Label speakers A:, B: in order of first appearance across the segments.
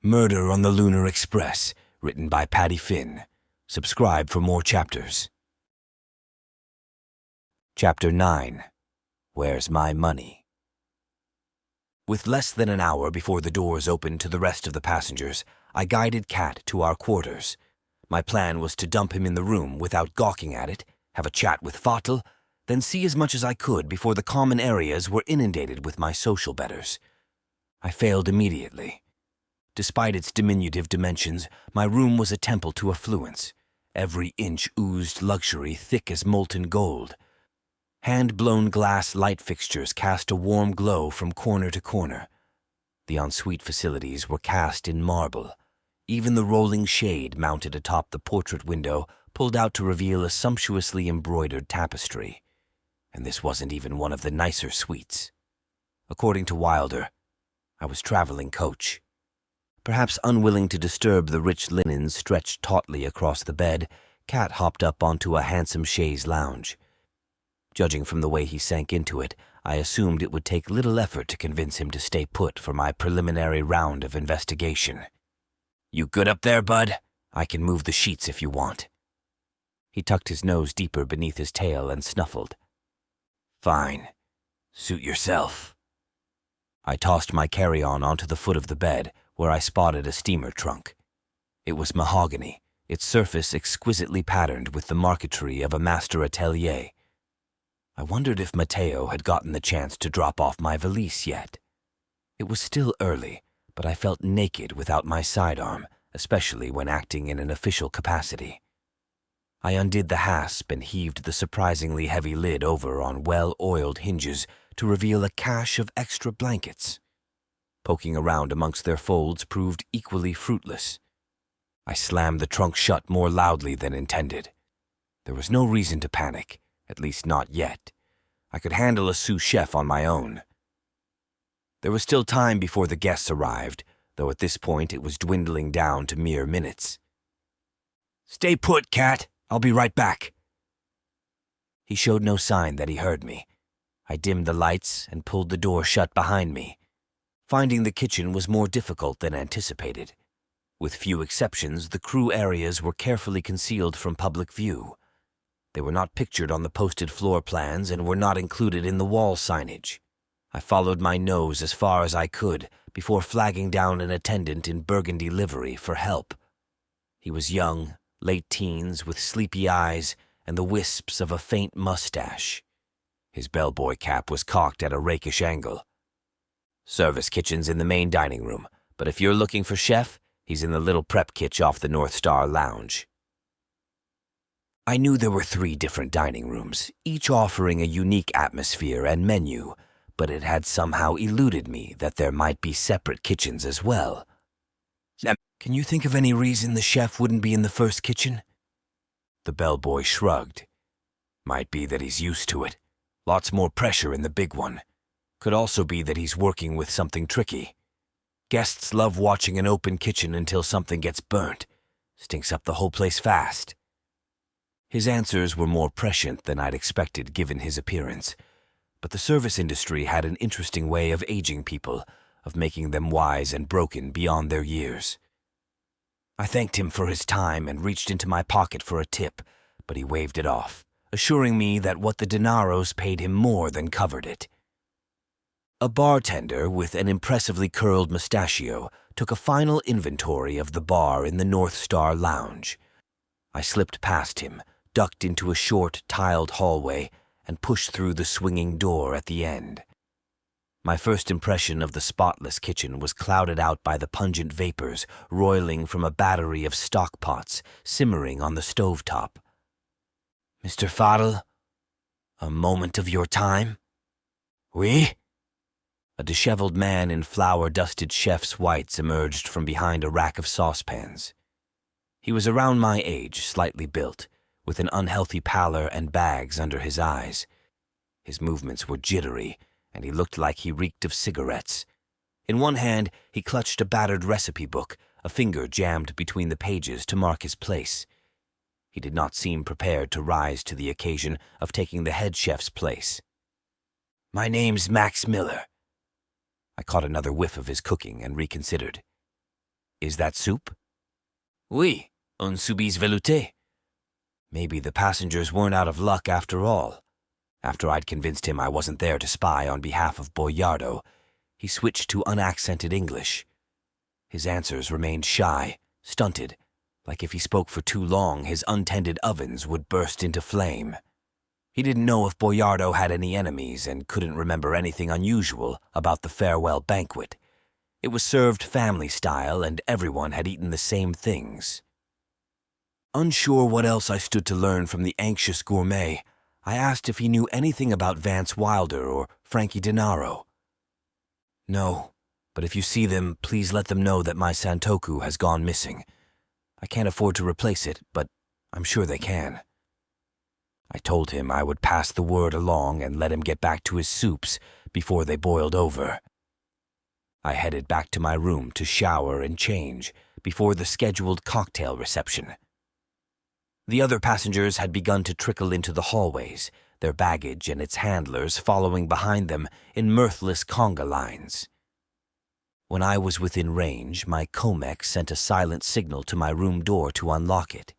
A: Murder on the Lunar Express, written by Patty Finn. Subscribe for more chapters. Chapter 9. Where's My Money? With less than an hour before the doors opened to the rest of the passengers, I guided Kat to our quarters. My plan was to dump him in the room without gawking at it, have a chat with Fatal, then see as much as I could before the common areas were inundated with my social betters. I failed immediately. Despite its diminutive dimensions, my room was a temple to affluence. Every inch oozed luxury thick as molten gold. Hand-blown glass light fixtures cast a warm glow from corner to corner. The ensuite facilities were cast in marble. Even the rolling shade mounted atop the portrait window pulled out to reveal a sumptuously embroidered tapestry. And this wasn't even one of the nicer suites. According to Wilder, I was traveling coach. Perhaps unwilling to disturb the rich linens stretched tautly across the bed, Kat hopped up onto a handsome chaise lounge. Judging from the way he sank into it, I assumed it would take little effort to convince him to stay put for my preliminary round of investigation. "You good up there, bud? I can move the sheets if you want." He tucked his nose deeper beneath his tail and snuffled. "Fine. Suit yourself." I tossed my carry-on onto the foot of the bed, where I spotted a steamer trunk. It was mahogany, its surface exquisitely patterned with the marquetry of a master atelier. I wondered if Mateo had gotten the chance to drop off my valise yet. It was still early, but I felt naked without my sidearm, especially when acting in an official capacity. I undid the hasp and heaved the surprisingly heavy lid over on well-oiled hinges to reveal a cache of extra blankets. Poking around amongst their folds proved equally fruitless. I slammed the trunk shut more loudly than intended. There was no reason to panic, at least not yet. I could handle a sous chef on my own. There was still time before the guests arrived, though at this point it was dwindling down to mere minutes. "Stay put, Kat. I'll be right back." He showed no sign that he heard me. I dimmed the lights and pulled the door shut behind me. Finding the kitchen was more difficult than anticipated. With few exceptions, the crew areas were carefully concealed from public view. They were not pictured on the posted floor plans and were not included in the wall signage. I followed my nose as far as I could before flagging down an attendant in burgundy livery for help. He was young, late teens, with sleepy eyes and the wisps of a faint mustache. His bellboy cap was cocked at a rakish angle. "Service kitchen's in the main dining room, but if you're looking for chef, he's in the little prep kitch off the North Star Lounge." I knew there were 3 different dining rooms, each offering a unique atmosphere and menu, but it had somehow eluded me that there might be separate kitchens as well. "Can you think of any reason the chef wouldn't be in the first kitchen?" The bellboy shrugged. "Might be that he's used to it. Lots more pressure in the big one. Could also be that he's working with something tricky. Guests love watching an open kitchen until something gets burnt. Stinks up the whole place fast." His answers were more prescient than I'd expected given his appearance, but the service industry had an interesting way of aging people, of making them wise and broken beyond their years. I thanked him for his time and reached into my pocket for a tip, but he waved it off, assuring me that what the dineros paid him more than covered it. A bartender with an impressively curled mustachio took a final inventory of the bar in the North Star Lounge. I slipped past him, ducked into a short, tiled hallway, and pushed through the swinging door at the end. My first impression of the spotless kitchen was clouded out by the pungent vapors roiling from a battery of stock pots simmering on the stovetop. "Mr. Fatal, a moment of your time?" "Oui?" A disheveled man in flour-dusted chef's whites emerged from behind a rack of saucepans. He was around my age, slightly built, with an unhealthy pallor and bags under his eyes. His movements were jittery, and he looked like he reeked of cigarettes. In one hand, he clutched a battered recipe book, a finger jammed between the pages to mark his place. He did not seem prepared to rise to the occasion of taking the head chef's place. "My name's Max Miller." I caught another whiff of his cooking and reconsidered. Is that soup? Oui, un soubise velouté. Maybe the passengers weren't out of luck after all. After I'd convinced him I wasn't there to spy on behalf of Boiardo, he switched to unaccented English. His answers remained shy, stunted, like if he spoke for too long his untended ovens would burst into flame. He didn't know if Boiardo had any enemies and couldn't remember anything unusual about the farewell banquet. It was served family style and everyone had eaten the same things. Unsure what else I stood to learn from the anxious gourmet, I asked if he knew anything about Vance Wilder or Frankie Denaro. No, but if you see them, please let them know that my Santoku has gone missing. I can't afford to replace it, but I'm sure they can. I told him I would pass the word along and let him get back to his soups before they boiled over. I headed back to my room to shower and change before the scheduled cocktail reception. The other passengers had begun to trickle into the hallways, their baggage and its handlers following behind them in mirthless conga lines. When I was within range, my Comex sent a silent signal to my room door to unlock it.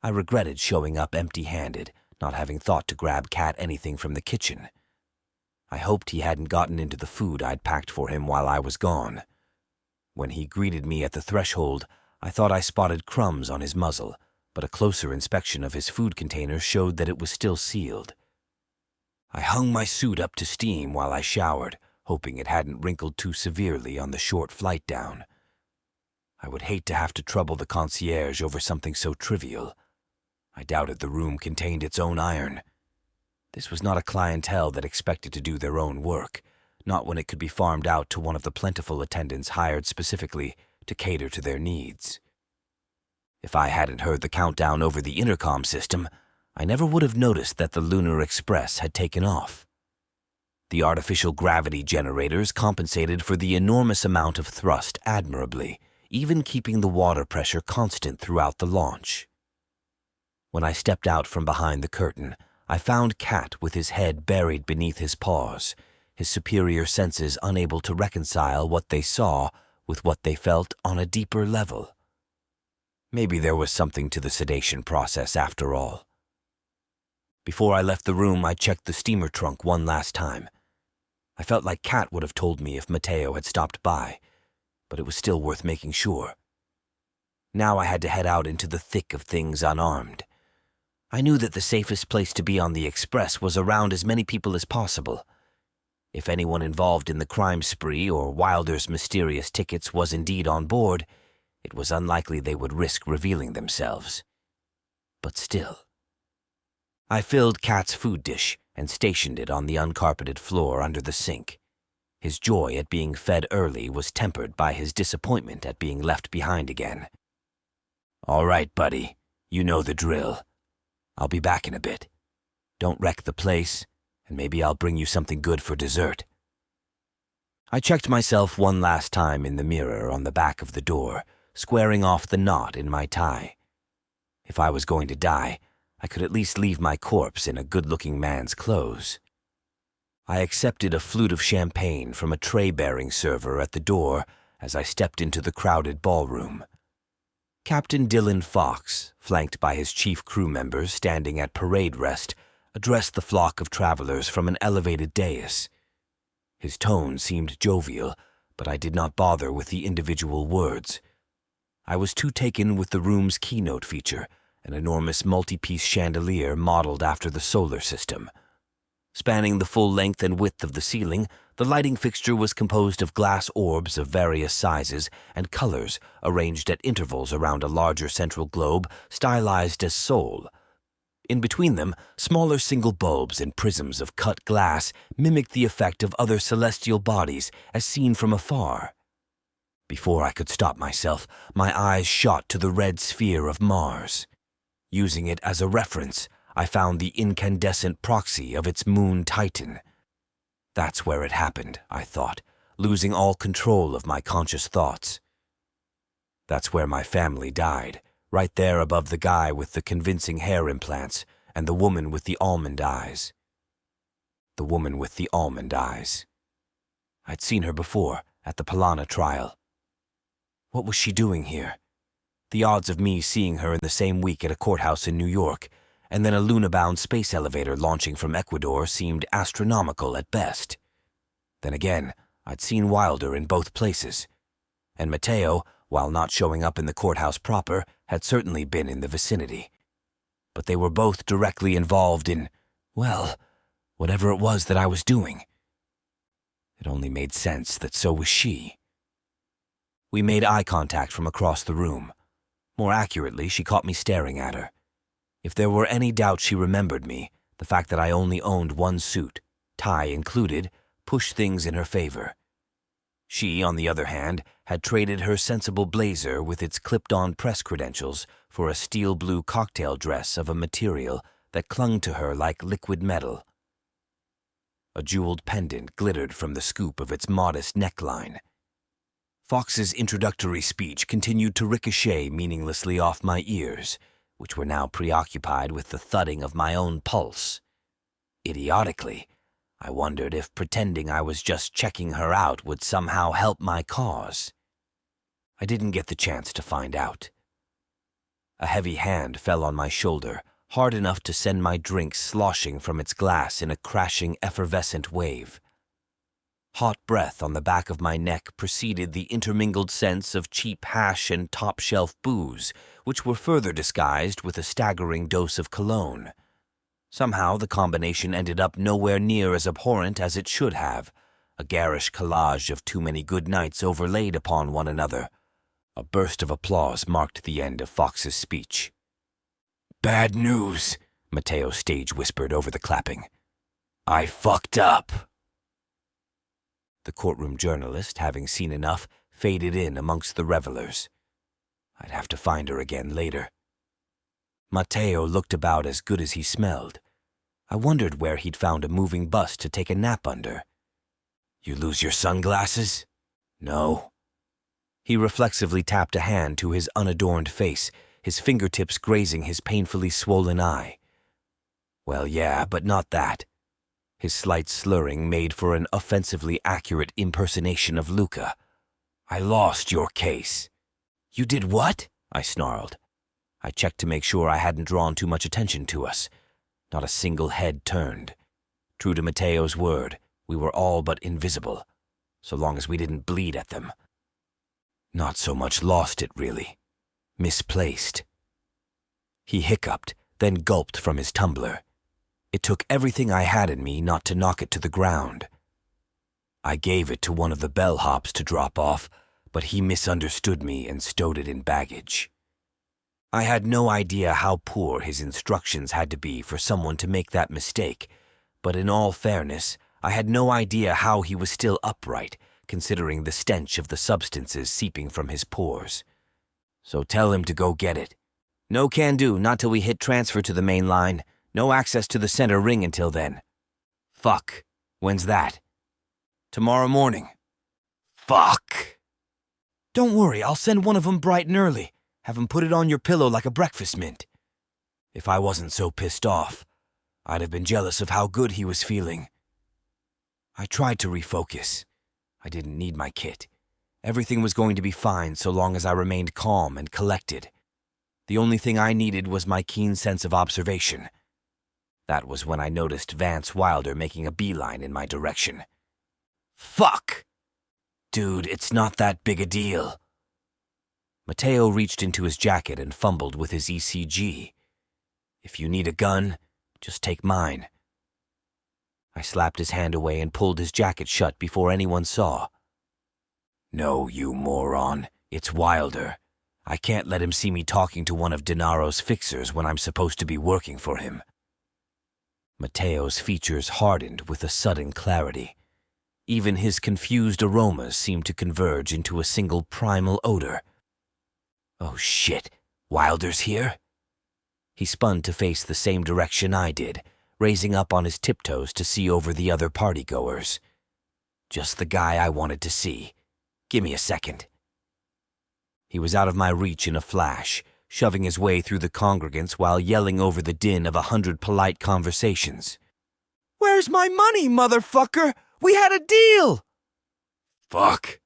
A: I regretted showing up empty-handed, not having thought to grab Cat anything from the kitchen. I hoped he hadn't gotten into the food I'd packed for him while I was gone. When he greeted me at the threshold, I thought I spotted crumbs on his muzzle, but a closer inspection of his food container showed that it was still sealed. I hung my suit up to steam while I showered, hoping it hadn't wrinkled too severely on the short flight down. I would hate to have to trouble the concierge over something so trivial. I doubted the room contained its own iron. This was not a clientele that expected to do their own work, not when it could be farmed out to one of the plentiful attendants hired specifically to cater to their needs. If I hadn't heard the countdown over the intercom system, I never would have noticed that the Lunar Express had taken off. The artificial gravity generators compensated for the enormous amount of thrust admirably, even keeping the water pressure constant throughout the launch. When I stepped out from behind the curtain, I found Cat with his head buried beneath his paws, his superior senses unable to reconcile what they saw with what they felt on a deeper level. Maybe there was something to the sedation process after all. Before I left the room, I checked the steamer trunk one last time. I felt like Cat would have told me if Mateo had stopped by, but it was still worth making sure. Now I had to head out into the thick of things unarmed. I knew that the safest place to be on the Express was around as many people as possible. If anyone involved in the crime spree or Wilder's mysterious tickets was indeed on board, it was unlikely they would risk revealing themselves. But still. I filled Cat's food dish and stationed it on the uncarpeted floor under the sink. His joy at being fed early was tempered by his disappointment at being left behind again. "All right, buddy, you know the drill. I'll be back in a bit. Don't wreck the place, and maybe I'll bring you something good for dessert." I checked myself one last time in the mirror on the back of the door, squaring off the knot in my tie. If I was going to die, I could at least leave my corpse in a good-looking man's clothes. I accepted a flute of champagne from a tray-bearing server at the door as I stepped into the crowded ballroom. Captain Dylan Fox, flanked by his chief crew members standing at parade rest, addressed the flock of travelers from an elevated dais. His tone seemed jovial, but I did not bother with the individual words. I was too taken with the room's keynote feature, an enormous multi-piece chandelier modeled after the solar system. Spanning the full length and width of the ceiling, the lighting fixture was composed of glass orbs of various sizes and colors arranged at intervals around a larger central globe stylized as Sol. In between them, smaller single bulbs and prisms of cut glass mimicked the effect of other celestial bodies as seen from afar. Before I could stop myself, my eyes shot to the red sphere of Mars. Using it as a reference, I found the incandescent proxy of its moon Titan. That's where it happened, I thought, losing all control of my conscious thoughts. That's where my family died, right there above the guy with the convincing hair implants and the woman with the almond eyes. The woman with the almond eyes. I'd seen her before, at the Pilana trial. What was she doing here? The odds of me seeing her in the same week at a courthouse in New York, and then a Luna-bound space elevator launching from Ecuador seemed astronomical at best. Then again, I'd seen Wilder in both places, and Mateo, while not showing up in the courthouse proper, had certainly been in the vicinity. But they were both directly involved in, well, whatever it was that I was doing. It only made sense that so was she. We made eye contact from across the room. More accurately, she caught me staring at her. If there were any doubt she remembered me, the fact that I only owned one suit, tie included, pushed things in her favor. She, on the other hand, had traded her sensible blazer with its clipped-on press credentials for a steel blue cocktail dress of a material that clung to her like liquid metal. A jeweled pendant glittered from the scoop of its modest neckline. Fox's introductory speech continued to ricochet meaninglessly off my ears, which were now preoccupied with the thudding of my own pulse. Idiotically, I wondered if pretending I was just checking her out would somehow help my cause. I didn't get the chance to find out. A heavy hand fell on my shoulder, hard enough to send my drink sloshing from its glass in a crashing, effervescent wave. Hot breath on the back of my neck preceded the intermingled scents of cheap hash and top-shelf booze, which were further disguised with a staggering dose of cologne. Somehow the combination ended up nowhere near as abhorrent as it should have, a garish collage of too many good nights overlaid upon one another. A burst of applause marked the end of Fox's speech. "Bad news," Mateo stage whispered over the clapping. "I fucked up." The courtroom journalist, having seen enough, faded in amongst the revelers. I'd have to find her again later. Mateo looked about as good as he smelled. I wondered where he'd found a moving bus to take a nap under. "You lose your sunglasses?" "No." He reflexively tapped a hand to his unadorned face, his fingertips grazing his painfully swollen eye. "Well, yeah, but not that." His slight slurring made for an offensively accurate impersonation of Luca. "I lost your case." "You did what?" I snarled. I checked to make sure I hadn't drawn too much attention to us. Not a single head turned. True to Mateo's word, we were all but invisible, so long as we didn't bleed at them. Not so much lost it, really. Misplaced. He hiccuped, then gulped from his tumbler. It took everything I had in me not to knock it to the ground. I gave it to one of the bellhops to drop off, but he misunderstood me and stowed it in baggage. I had no idea how poor his instructions had to be for someone to make that mistake, but in all fairness, I had no idea how he was still upright, considering the stench of the substances seeping from his pores. "So tell him to go get it." "No can do, not till we hit transfer to the main line. No access to the center ring until then." "Fuck. When's that?" "Tomorrow morning." "Fuck." "Don't worry, I'll send one of them bright and early. Have him put it on your pillow like a breakfast mint." If I wasn't so pissed off, I'd have been jealous of how good he was feeling. I tried to refocus. I didn't need my kit. Everything was going to be fine so long as I remained calm and collected. The only thing I needed was my keen sense of observation. That was when I noticed Vance Wilder making a beeline in my direction. "Fuck!" "Dude, it's not that big a deal." Mateo reached into his jacket and fumbled with his ECG. "If you need a gun, just take mine." I slapped his hand away and pulled his jacket shut before anyone saw. "No, you moron. It's Wilder. I can't let him see me talking to one of Denaro's fixers when I'm supposed to be working for him." Mateo's features hardened with a sudden clarity. Even his confused aromas seemed to converge into a single primal odor. "Oh shit, Wilder's here?" He spun to face the same direction I did, raising up on his tiptoes to see over the other partygoers. Just the guy I wanted to see. Give me a second. He was out of my reach in a flash, shoving his way through the congregants while yelling over the din of 100 polite conversations. "Where's my money, motherfucker? We had a deal!" "Fuck."